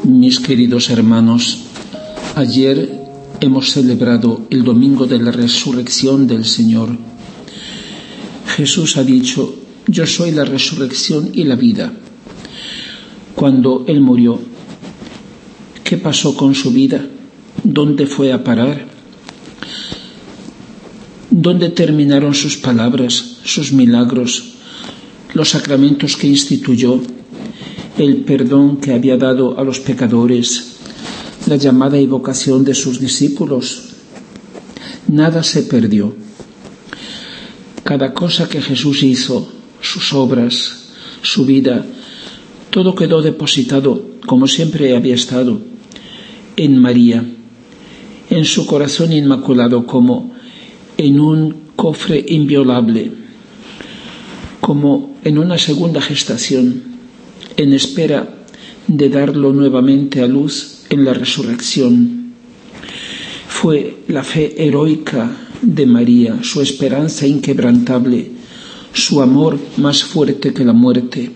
Mis queridos hermanos, ayer hemos celebrado el domingo de la resurrección del Señor. Jesús ha dicho: yo soy la resurrección y la vida. Cuando Él murió, ¿qué pasó con su vida? ¿Dónde fue a parar? ¿Dónde terminaron sus palabras, sus milagros, los sacramentos que instituyó, el perdón que había dado a los pecadores, la llamada y vocación de sus discípulos? Nada se perdió. Cada cosa que Jesús hizo, sus obras, su vida, todo quedó depositado, como siempre había estado, en María, en su corazón inmaculado, como en un cofre inviolable, como en una segunda gestación, en espera de darlo nuevamente a luz en la resurrección. Fue la fe heroica de María, su esperanza inquebrantable, su amor más fuerte que la muerte,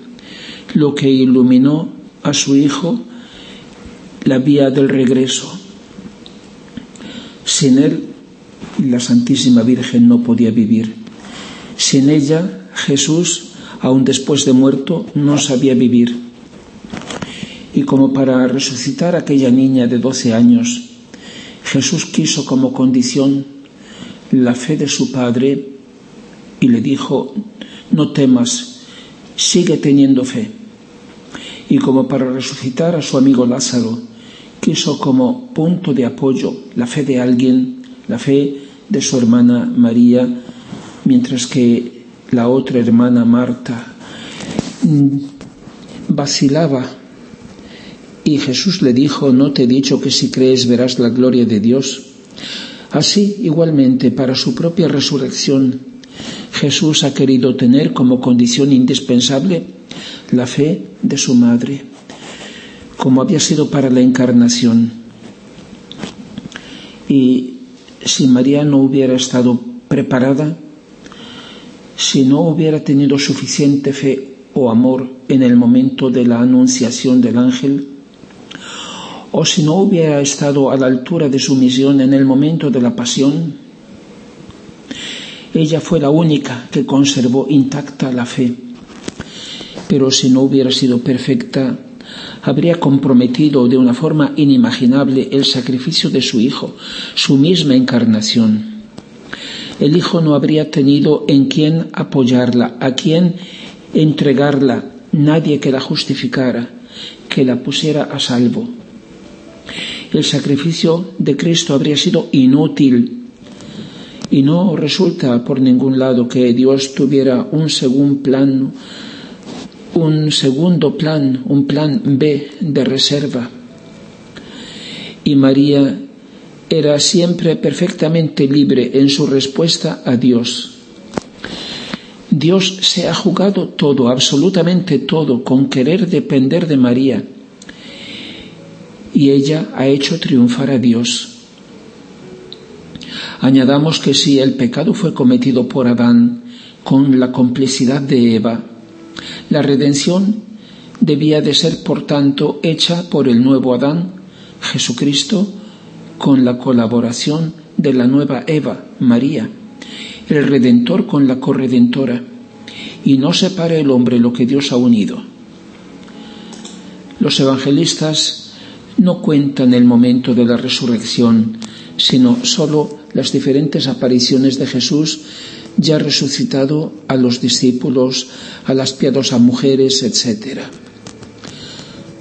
lo que iluminó a su Hijo la vía del regreso. Sin Él, la Santísima Virgen no podía vivir. Sin ella, Jesús, aun después de muerto, no sabía vivir. Y como para resucitar a aquella niña de 12 años, Jesús quiso como condición la fe de su Padre y le dijo: no temas, sigue teniendo fe. Y como para resucitar a su amigo Lázaro, quiso como punto de apoyo la fe de alguien, la fe de su hermana María, mientras que la otra hermana Marta vacilaba. Y Jesús le dijo: no te he dicho que si crees verás la gloria de Dios. Así, igualmente, para su propia resurrección, Jesús ha querido tener como condición indispensable la fe de su madre, como había sido para la encarnación. Y si María no hubiera estado preparada, si no hubiera tenido suficiente fe o amor en el momento de la anunciación del ángel, o si no hubiera estado a la altura de su misión en el momento de la pasión, ella fue la única que conservó intacta la fe. Pero si no hubiera sido perfecta, habría comprometido de una forma inimaginable el sacrificio de su Hijo, su misma encarnación. El Hijo no habría tenido en quién apoyarla, a quién entregarla, nadie que la justificara, que la pusiera a salvo. El sacrificio de Cristo habría sido inútil, y no resulta por ningún lado que Dios tuviera un segundo plan, un plan B de reserva. Y María era siempre perfectamente libre en su respuesta a Dios. Dios se ha jugado todo, absolutamente todo, con querer depender de María. Y ella ha hecho triunfar a Dios. Añadamos que si el pecado fue cometido por Adán con la complicidad de Eva, la redención debía de ser, por tanto, hecha por el nuevo Adán, Jesucristo, con la colaboración de la nueva Eva, María, el Redentor con la corredentora, y no separe el hombre lo que Dios ha unido. Los evangelistas no cuentan el momento de la resurrección, sino solo las diferentes apariciones de Jesús ya resucitado a los discípulos, a las piadosas mujeres, etc.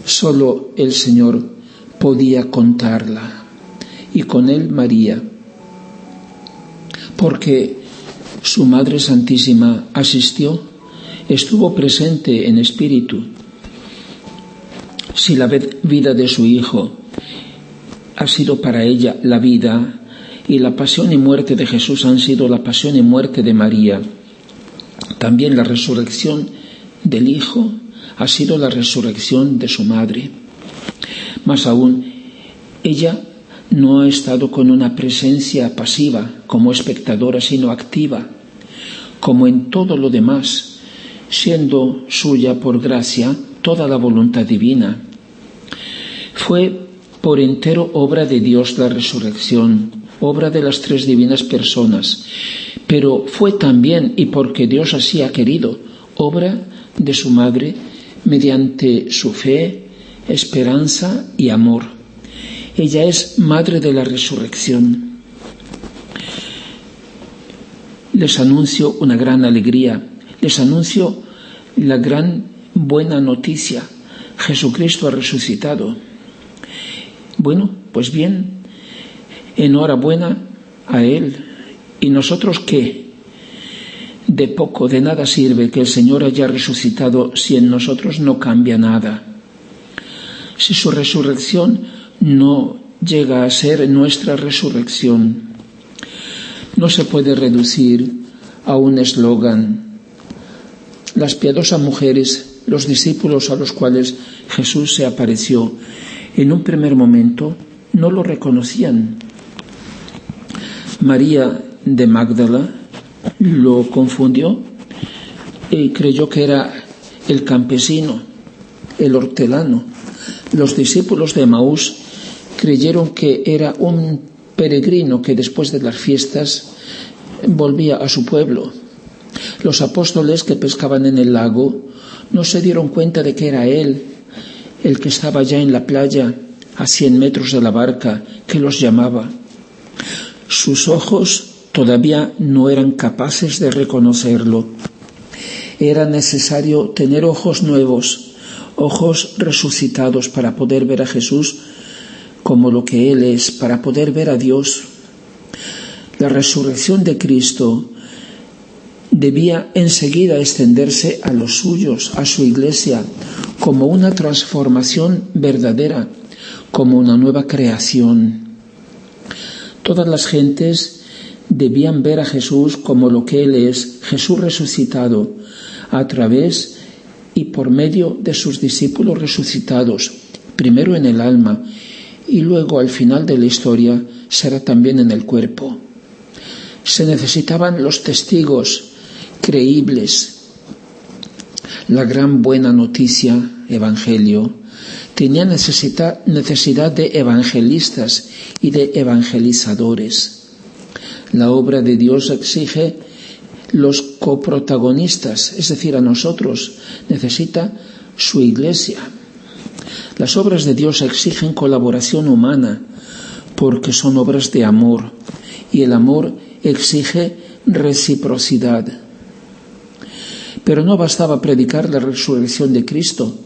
Solo el Señor podía contarla, y con él María, porque su Madre Santísima asistió, estuvo presente en espíritu. Si la vida de su Hijo ha sido para ella la vida, y la pasión y muerte de Jesús han sido la pasión y muerte de María, también la resurrección del Hijo ha sido la resurrección de su madre. Más aún, ella no ha estado con una presencia pasiva como espectadora, sino activa, como en todo lo demás, siendo suya por gracia toda la voluntad divina. Fue por entero obra de Dios la resurrección, obra de las tres divinas personas, pero fue también, y porque Dios así ha querido, obra de su Madre mediante su fe, esperanza y amor. Ella es Madre de la resurrección. Les anuncio una gran alegría, les anuncio la gran buena noticia. Jesucristo ha resucitado. Bueno, pues bien, enhorabuena a Él. ¿Y nosotros qué? De poco, de nada sirve que el Señor haya resucitado si en nosotros no cambia nada. Si su resurrección no llega a ser nuestra resurrección, no se puede reducir a un eslogan. Las piadosas mujeres, los discípulos a los cuales Jesús se apareció, en un primer momento no lo reconocían. María de Magdala lo confundió y creyó que era el campesino, el hortelano. Los discípulos de Emaús creyeron que era un peregrino que después de las fiestas volvía a su pueblo. Los apóstoles que pescaban en el lago no se dieron cuenta de que era él, el que estaba ya en la playa, a 100 metros de la barca, que los llamaba. Sus ojos todavía no eran capaces de reconocerlo. Era necesario tener ojos nuevos, ojos resucitados para poder ver a Jesús como lo que Él es, para poder ver a Dios. La resurrección de Cristo debía enseguida extenderse a los suyos, a su iglesia, como una transformación verdadera, como una nueva creación. Todas las gentes debían ver a Jesús como lo que Él es, Jesús resucitado, a través y por medio de sus discípulos resucitados, primero en el alma y luego al final de la historia será también en el cuerpo. Se necesitaban los testigos creíbles. La gran buena noticia, Evangelio, tenía necesidad de evangelistas y de evangelizadores. La obra de Dios exige los coprotagonistas, es decir, a nosotros, necesita su iglesia. Las obras de Dios exigen colaboración humana porque son obras de amor y el amor exige reciprocidad. Pero no bastaba predicar la resurrección de Cristo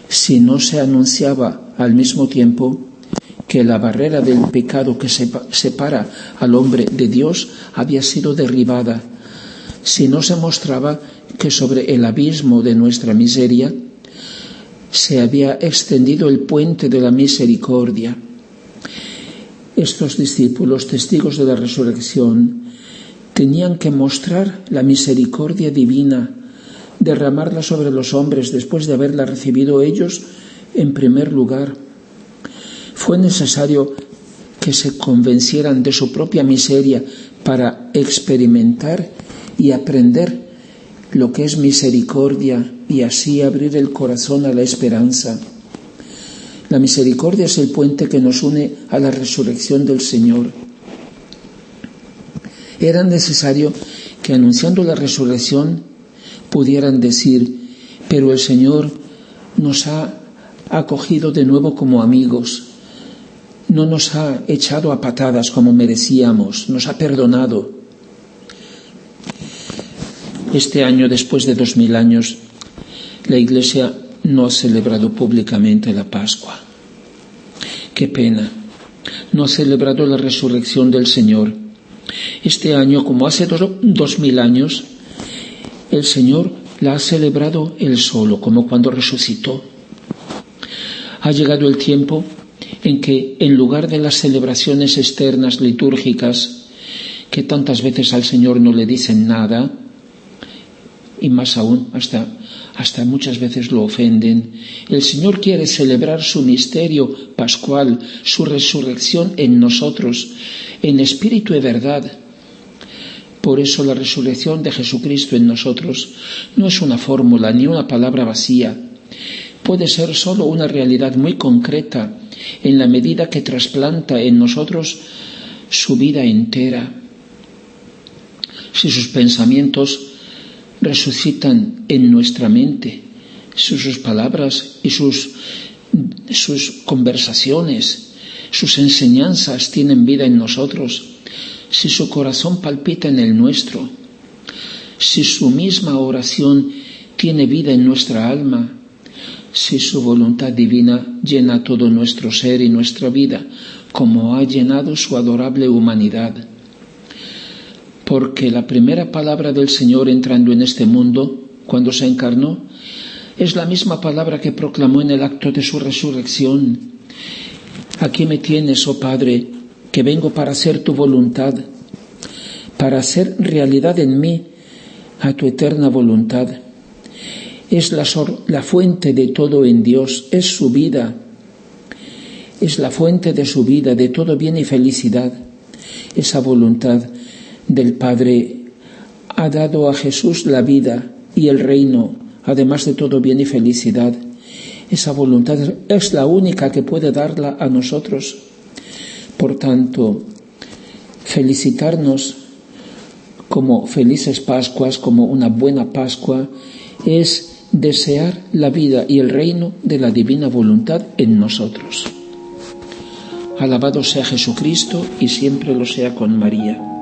si no se anunciaba al mismo tiempo que la barrera del pecado que separa al hombre de Dios había sido derribada, si no se mostraba que sobre el abismo de nuestra miseria se había extendido el puente de la misericordia. Estos discípulos, testigos de la resurrección, tenían que mostrar la misericordia divina, derramarla sobre los hombres después de haberla recibido ellos en primer lugar. Fue necesario que se convencieran de su propia miseria para experimentar y aprender lo que es misericordia y así abrir el corazón a la esperanza. La misericordia es el puente que nos une a la resurrección del Señor. Era necesario que anunciando la resurrección pudieran decir: pero el Señor nos ha acogido de nuevo como amigos, no nos ha echado a patadas como merecíamos, nos ha perdonado. Este año, después de 2000 años, la Iglesia no ha celebrado públicamente la Pascua. Qué pena. No ha celebrado la resurrección del Señor. Este año, como hace 2000 años, el Señor la ha celebrado Él solo, como cuando resucitó. Ha llegado el tiempo en que, en lugar de las celebraciones externas litúrgicas, que tantas veces al Señor no le dicen nada, y más aún, hasta muchas veces lo ofenden, el Señor quiere celebrar su misterio pascual, su resurrección en nosotros, en espíritu y verdad. Por eso la resurrección de Jesucristo en nosotros no es una fórmula ni una palabra vacía. Puede ser solo una realidad muy concreta en la medida que trasplanta en nosotros su vida entera. Si sus pensamientos resucitan en nuestra mente, si sus palabras y sus conversaciones, sus enseñanzas tienen vida en nosotros, si su corazón palpita en el nuestro, si su misma oración tiene vida en nuestra alma, si su voluntad divina llena todo nuestro ser y nuestra vida, como ha llenado su adorable humanidad. Porque la primera palabra del Señor entrando en este mundo, cuando se encarnó, es la misma palabra que proclamó en el acto de su resurrección. Aquí me tienes, oh Padre, que vengo para hacer tu voluntad, para hacer realidad en mí a tu eterna voluntad. Es la fuente de todo en Dios, es su vida, es la fuente de su vida, de todo bien y felicidad. Esa voluntad del Padre ha dado a Jesús la vida y el reino, además de todo bien y felicidad. Esa voluntad es la única que puede darla a nosotros. Por tanto, felicitarnos como felices Pascuas, como una buena Pascua, es desear la vida y el reino de la divina voluntad en nosotros. Alabado sea Jesucristo y siempre lo sea con María.